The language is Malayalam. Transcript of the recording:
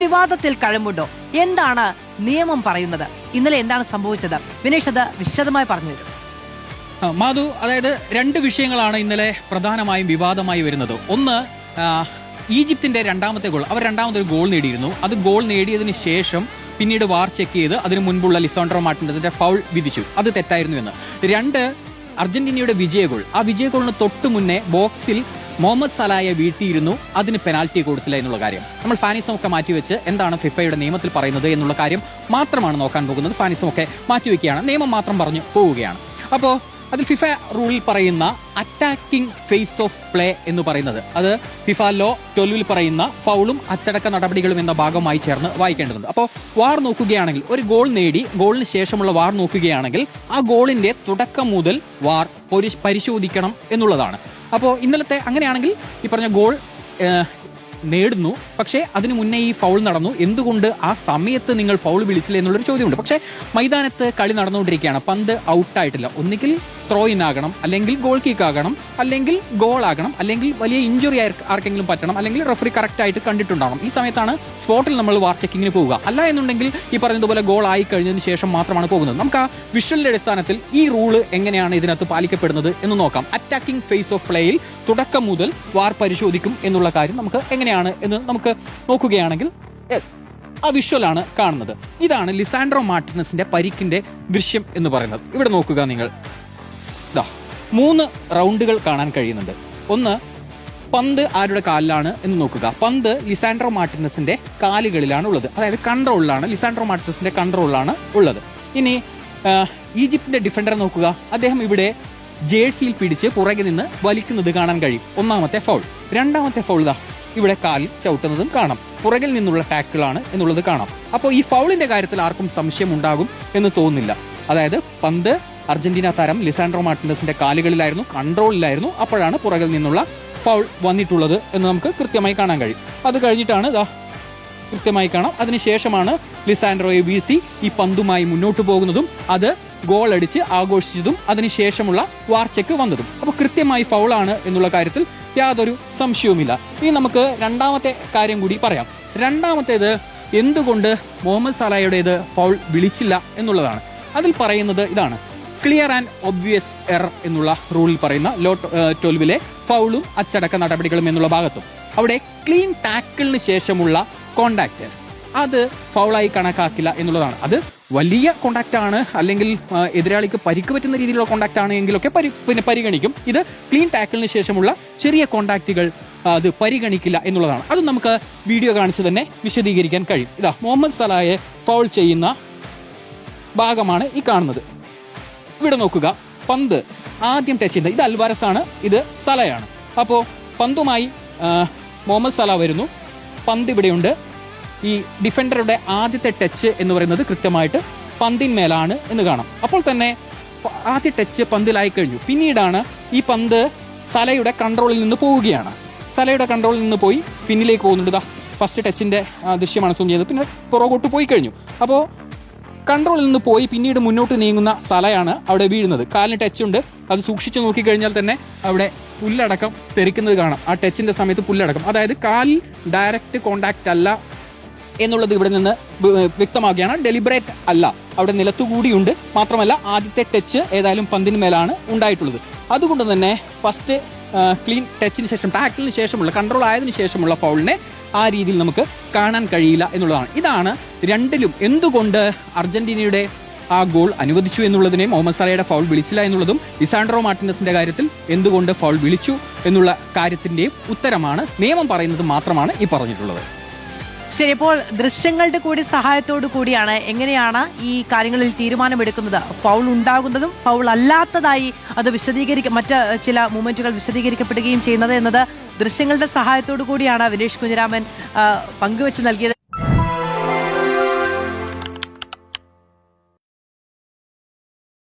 വിവാദത്തിൽ കഴമ്പുണ്ടോ? എന്താണ് നിയമം പറയുന്നത്? ഇന്നലെ എന്താണ് സംഭവിച്ചത്? വിനേഷ് അത് വിശദമായി പറഞ്ഞു തരും. മാധു, അതായത് രണ്ട് വിഷയങ്ങളാണ് ഇന്നലെ പ്രധാനമായും വിവാദമായി വരുന്നത്. ഒന്ന്, ഈജിപ്തിന്റെ രണ്ടാമത്തെ ഗോൾ, അവർ രണ്ടാമതൊരു ഗോൾ നേടിയിരുന്നു. അത് ഗോൾ നേടിയതിനു ശേഷം പിന്നീട് വാർ ചെക്ക് ചെയ്ത് അതിനു മുൻപുള്ള ലിസാൻഡ്രോ മാർട്ടിനസിന്റെ ഫൗൾ വിധിച്ചു, അത് തെറ്റായിരുന്നു എന്ന്. രണ്ട്, അർജന്റീനയുടെ വിജയഗോൾ, ആ വിജയഗോളിന് തൊട്ടു മുന്നേ ബോക്സിൽ മുഹമ്മദ് സലായെ വീഴ്ത്തിയിരുന്നു, അതിന് പെനാൽറ്റി കൊടുത്തില്ല എന്നുള്ള കാര്യം. നമ്മൾ ഫാനിസമൊക്കെ മാറ്റിവെച്ച് എന്താണ് ഫിഫയുടെ നിയമത്തിൽ പറയുന്നത് എന്നുള്ള കാര്യം മാത്രമാണ് നോക്കാൻ പോകുന്നത്. ഫാനിസമൊക്കെ മാറ്റിവെക്കുകയാണ്, നിയമം മാത്രം പറഞ്ഞു പോവുകയാണ്. അപ്പോൾ അതിൽ ഫിഫ റൂളിൽ പറയുന്ന അറ്റാക്കിംഗ് ഫേസ് ഓഫ് പ്ലേ എന്ന് പറയുന്നത്, അത് ഫിഫ ലോ 12 പറയുന്ന ഫൗളും അച്ചടക്ക നടപടികളും എന്ന ഭാഗമായി ചേർന്ന് വായിക്കേണ്ടതുണ്ട്. അപ്പോൾ വാർ നോക്കുകയാണെങ്കിൽ, ഒരു ഗോൾ നേടി ഗോളിന് ശേഷമുള്ള വാർ നോക്കുകയാണെങ്കിൽ ആ ഗോളിന്റെ തുടക്കം മുതൽ വാർ പരിശോധിക്കണം എന്നുള്ളതാണ്. അപ്പോൾ ഇന്നലത്തെ അങ്ങനെയാണെങ്കിൽ ഈ പറഞ്ഞ ഗോൾ നേടുന്നു, പക്ഷേ അതിനു മുന്നേ ഈ ഫൗൾ നടന്നു, എന്തുകൊണ്ട് ആ സമയത്ത് നിങ്ങൾ ഫൗൾ വിളിച്ചില്ല എന്നുള്ളൊരു ചോദ്യമുണ്ട്. പക്ഷേ മൈതാനത്ത് കളി നടന്നുകൊണ്ടിരിക്കുകയാണ്, പന്ത് ഔട്ടായിട്ടില്ല. ഒന്നുകിൽ ത്രോ ഇൻ ആകണം, അല്ലെങ്കിൽ ഗോൾ കിക്ക് ആകണം, അല്ലെങ്കിൽ ഗോൾ ആകണം, അല്ലെങ്കിൽ വലിയ ഇഞ്ചുറി ആർക്കെങ്കിലും പറ്റണം, അല്ലെങ്കിൽ റെഫറി കറക്റ്റ് ആയിട്ട് കണ്ടിട്ടുണ്ടാകണം. ഈ സമയത്താണ് സ്പോട്ടിൽ നമ്മൾ വാർ ചെക്കിങ്ങിന് പോവുക. അല്ല എന്നുണ്ടെങ്കിൽ ഈ പറയുന്നതുപോലെ ഗോൾ ആയി കഴിഞ്ഞതിന് ശേഷം മാത്രമാണ് പോകുന്നത്. നമുക്ക് ആ വിഷ്വലിന്റെ അടിസ്ഥാനത്തിൽ ഈ റൂള് എങ്ങനെയാണ് ഇതിനകത്ത് പാലിക്കപ്പെടുന്നത് എന്ന് നോക്കാം. അറ്റാക്കിംഗ് ഫേസ് ഓഫ് പ്ലേയിൽ തുടക്കം മുതൽ വാർ പരിശോധിക്കും എന്നുള്ള കാര്യം നമുക്ക് എങ്ങനെയാണ് എന്ന് നമുക്ക് നോക്കുകയാണെങ്കിൽ, യെസ്, ആ വിഷ്വലാണ് കാണുന്നത്. ഇതാണ് ലിസാൻഡ്രോ മാർട്ടിനസിന്റെ പരിക്കിന്റെ ദൃശ്യം എന്ന് പറയുന്നത്. ഇവിടെ നോക്കുക നിങ്ങൾ, 3 റൗണ്ടുകൾ കാണാൻ കഴിയുന്നുണ്ട്. ഒന്ന്, പന്ത് ആരുടെ കാലിലാണ് എന്ന് നോക്കുക. പന്ത് ലിസാൻഡ്രോ മാർട്ടിനസിന്റെ കാലുകളിലാണ് ഉള്ളത്, അതായത് കൺട്രോളിലാണ്, ലിസാൻഡ്രോ മാർട്ടിനസിന്റെ കൺട്രോളിലാണ് ഉള്ളത്. ഇനി ഈജിപ്തിന്റെ ഡിഫൻഡർ നോക്കുക, അദ്ദേഹം ഇവിടെ ജേഴ്സിയിൽ പിടിച്ച് പുറകെ നിന്ന് വലിക്കുന്നത് കാണാൻ കഴിയും. ഒന്നാമത്തെ ഫൗൾ. രണ്ടാമത്തെ ഫൗൾ ഇവിടെ കാലിൽ ചവിട്ടുന്നതും കാണാം, പുറകിൽ നിന്നുള്ള ടാക്കിളാണ് എന്നുള്ളത് കാണാം. അപ്പോൾ ഈ ഫൗളിന്റെ കാര്യത്തിൽ ആർക്കും സംശയം ഉണ്ടാകും എന്ന് തോന്നുന്നില്ല. അതായത് പന്ത് അർജന്റീന താരം ലിസാൻഡ്രോ മാർട്ടിനസിന്റെ കാലുകളിലായിരുന്നു, കൺട്രോളിലായിരുന്നു, അപ്പോഴാണ് പുറകിൽ നിന്നുള്ള ഫൗൾ വന്നിട്ടുള്ളത് എന്ന് നമുക്ക് കൃത്യമായി കാണാൻ കഴിയും. അത് കഴിഞ്ഞിട്ടാണ് കൃത്യമായി കാണാം, അതിനുശേഷമാണ് ലിസാൻഡ്രോയെ വീഴ്ത്തി ഈ പന്തുമായി മുന്നോട്ട് പോകുന്നതും അത് ഗോൾ അടിച്ച് ആഘോഷിച്ചതും അതിനുശേഷമുള്ള വാർ ചെക്ക് വന്നതും. അപ്പോൾ കൃത്യമായി ഫൗളാണ് എന്നുള്ള കാര്യത്തിൽ യാതൊരു സംശയവുമില്ല. ഇനി നമുക്ക് രണ്ടാമത്തെ കാര്യം കൂടി പറയാം. രണ്ടാമത്തേത്, എന്തുകൊണ്ട് മുഹമ്മദ് സലായുടേത് ഫൗൾ വിളിച്ചില്ല എന്നുള്ളതാണ്. അതിൽ പറയുന്നത് ഇതാണ്, ക്ലിയർ ആൻഡ് ഒബ്വിയസ് എറർ എന്നുള്ള റൂളിൽ പറയുന്ന ലോ 12 ഫൗളും അച്ചടക്ക നടപടികളും എന്നുള്ള ഭാഗത്തും അവിടെ ക്ലീൻ ടാക്കിളിന് ശേഷമുള്ള കോണ്ടാക്ട് അത് ഫൗളായി കണക്കാക്കില്ല എന്നുള്ളതാണ്. അത് വലിയ കോണ്ടാക്ട് ആണ്, അല്ലെങ്കിൽ എതിരാളിക്ക് പരിക്ക് പറ്റുന്ന രീതിയിലുള്ള കോണ്ടാക്ട് ആണ് എങ്കിലൊക്കെ പിന്നെ പരിഗണിക്കും. ഇത് ക്ലീൻ ടാക്കിളിന് ശേഷമുള്ള ചെറിയ കോണ്ടാക്റ്റുകൾ അത് പരിഗണിക്കില്ല എന്നുള്ളതാണ്. അത് നമുക്ക് വീഡിയോ കാണിച്ച് തന്നെ വിശദീകരിക്കാൻ കഴിയും. മുഹമ്മദ് സലായെ ഫൗൾ ചെയ്യുന്ന ഭാഗമാണ് ഈ കാണുന്നത്. ഇവിടെ നോക്കുക, പന്ത് ആദ്യം ടച്ച് ചെയ്യുന്നത് ഇത് അൽവാരസ് ആണ്, ഇത് സലയാണ്. അപ്പോൾ പന്തുമായി മുഹമ്മദ് സല വരുന്നു, പന്ത് ഇവിടെയുണ്ട്. ഈ ഡിഫൻഡറുടെ ആദ്യത്തെ ടച്ച് എന്ന് പറയുന്നത് കൃത്യമായിട്ട് പന്തിന്മേലാണ് എന്ന് കാണാം. അപ്പോൾ തന്നെ ആദ്യ ടച്ച് പന്തിലായി കഴിഞ്ഞു. പിന്നീടാണ് ഈ പന്ത് സലയുടെ കൺട്രോളിൽ നിന്ന് പോവുകയാണ്. സലയുടെ കൺട്രോളിൽ നിന്ന് പോയി പിന്നിലേക്ക് പോകുന്നുണ്ട്. ഫസ്റ്റ് ടച്ചിന്റെ ദൃശ്യമാണ് സൂം ചെയ്തത്. പിന്നെ പുറകോട്ട് പോയി കഴിഞ്ഞു. അപ്പോൾ കൺട്രോളിൽ നിന്ന് പോയി പിന്നീട് മുന്നോട്ട് നീങ്ങുന്ന സലയാണ് അവിടെ വീഴുന്നത്. കാലിന് ടച്ച് ഉണ്ട്, അത് സൂക്ഷിച്ചു നോക്കിക്കഴിഞ്ഞാൽ തന്നെ അവിടെ പുല്ലടക്കം തെറിക്കുന്നത് കാണാം. ആ ടച്ചിന്റെ സമയത്ത് പുല്ലടക്കം, അതായത് കാലിൽ ഡയറക്റ്റ് കോണ്ടാക്ട് അല്ല എന്നുള്ളത് ഇവിടെ നിന്ന് വ്യക്തമാക്കുകയാണ്. ഡെലിബറേറ്റ് അല്ല, അവിടെ നിലത്തുകൂടിയുണ്ട്. മാത്രമല്ല ആദ്യത്തെ ടച്ച് ഏതായാലും പന്തിന് മേലാണ് ഉണ്ടായിട്ടുള്ളത്. അതുകൊണ്ട് തന്നെ ഫസ്റ്റ് ക്ലീൻ ടച്ചിന് ശേഷം, ടാക്കിളിന് ശേഷമുള്ള, കൺട്രോൾ ആയതിനു ശേഷമുള്ള ഫൗളിനെ ആ രീതിയിൽ നമുക്ക് കാണാൻ കഴിയില്ല എന്നുള്ളതാണ്. ഇതാണ് രണ്ടിലും എന്തുകൊണ്ട് അർജന്റീനയുടെ ആ ഗോൾ അനുവദിച്ചു എന്നുള്ളതിനെയും മുഹമ്മദ് സലയുടെ ഫൗൾ വിളിച്ചില്ല എന്നുള്ളതും ലിസാൻഡ്രോ മാർട്ടിനസിന്റെ കാര്യത്തിൽ എന്തുകൊണ്ട് ഫൗൾ വിളിച്ചു എന്നുള്ള കാര്യത്തിന്റെയും ഉത്തരമാണ്, നിയമം പറയുന്നത് മാത്രമാണ് ഈ പറഞ്ഞിട്ടുള്ളത്. ശരി, ഇപ്പോൾ ദൃശ്യങ്ങളുടെ കൂടി സഹായത്തോടു കൂടിയാണ് എങ്ങനെയാണ് ഈ കാര്യങ്ങളിൽ തീരുമാനമെടുക്കുന്നത്? ഫൗൾ ഉണ്ടാകുന്നതും ഫൗൾ അല്ലാത്തതായി അത് മറ്റ് ചില മൂവ്മെന്റുകൾ വിശദീകരിക്കപ്പെടുകയും ചെയ്യുന്നത് എന്നത് ദൃശ്യങ്ങളുടെ സഹായത്തോടു കൂടിയാണ് വിനേഷ് കുഞ്ഞിരാമൻ പങ്കുവെച്ച് നൽകിയത്.